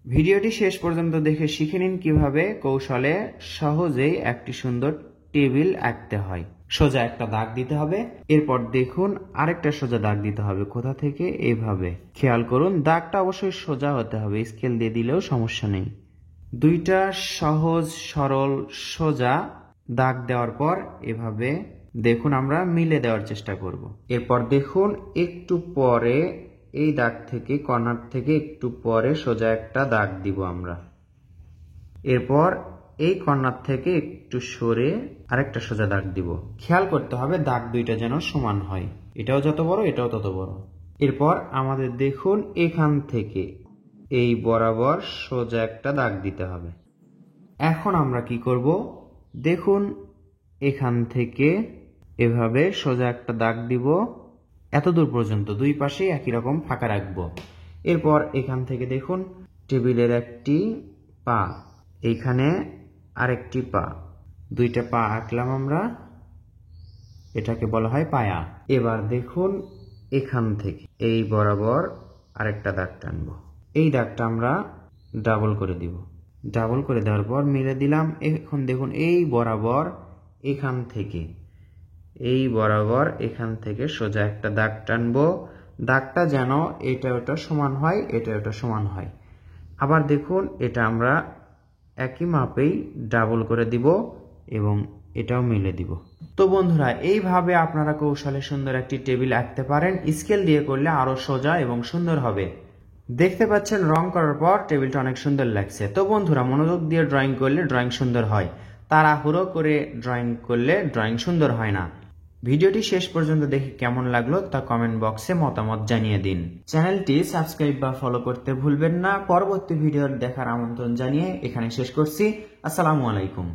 ভিডিওটি শেষ পর্যন্ত দেখে শিখে নিন কিভাবে কৌশলে সহজেই একটি সুন্দর টেবিল আঁকতে হয়। সোজা একটা দাগ দিতে হবে, এরপর দেখুন আরেকটা সোজা দাগ দিতে হবে। কোথা থেকে? এইভাবে খেয়াল করুন, দাগটা অবশ্যই সোজা হতে হবে, স্কেল দিয়ে দিলেও সমস্যা নেই। দুইটা সহজ সরল সোজা দাগ দেওয়ার পর এভাবে দেখুন আমরা মিলে দেওয়ার চেষ্টা করব। এরপর দেখুন একটু পরে এই দাগ থেকে, কর্নার থেকে একটু পরে সোজা একটা দাগ দিব আমরা। এরপর এই কর্নার থেকে একটু সরে আরেকটা সোজা দাগ দিব। খেয়াল করতে হবে দাগ দুইটা যেন সমান হয়, এটাও যত বড় এটাও তত বড়। এরপর আমাদের দেখুন এখান থেকে এই বরাবর সোজা একটা দাগ দিতে হবে। এখন আমরা কি করব, দেখুন এখান থেকে এভাবে সোজা একটা দাগ দিব, এত দূর পর্যন্ত দুই পাশেই একই রকম ফাঁকা রাখবো। এরপর এখান থেকে দেখুন টেবিলের একটি পা, এইখানে আরেকটি পা, দুইটা পা আঁকলাম আমরা, এটাকে বলা হয় পায়া। এবার দেখুন এখান থেকে এই বরাবর আরেকটা দাগ টানবো, এই দাগটা আমরা ডাবল করে দিব। ডাবল করে দেওয়ার পর মিলে দিলাম। এখন দেখুন এই বরাবর এখান থেকে, এই বরাবর এখান থেকে সোজা একটা দাগ টানবো, দাগটা যেন এটা ওটা সমান হয়, এটা ওটা সমান হয়। আবার দেখুন এটা আমরা একই মাপেই ডাবল করে দিব এবং এটাও মিলে দিব। তো বন্ধুরা, এইভাবে আপনারা কৌশলে সুন্দর একটি টেবিল আঁকতে পারেন। স্কেল দিয়ে করলে আরো সোজা এবং সুন্দর হবে। দেখতে পাচ্ছেন রং করার পর টেবিলটা অনেক সুন্দর লাগছে। তো বন্ধুরা, মনোযোগ দিয়ে ড্রয়িং করলে ড্রয়িং সুন্দর হয়, তাড়াহুড়ো করে ড্রয়িং করলে ড্রয়িং সুন্দর হয় না। ভিডিওটি শেষ পর্যন্ত দেখে কেমন লাগলো তা কমেন্ট বক্সে মতামত জানিয়ে দিন। চ্যানেলটি সাবস্ক্রাইব বা ফলো করতে ভুলবেন না। পরবর্তী ভিডিও দেখার আমন্ত্রণ জানিয়ে এখানে শেষ করছি। আসসালামু আলাইকুম।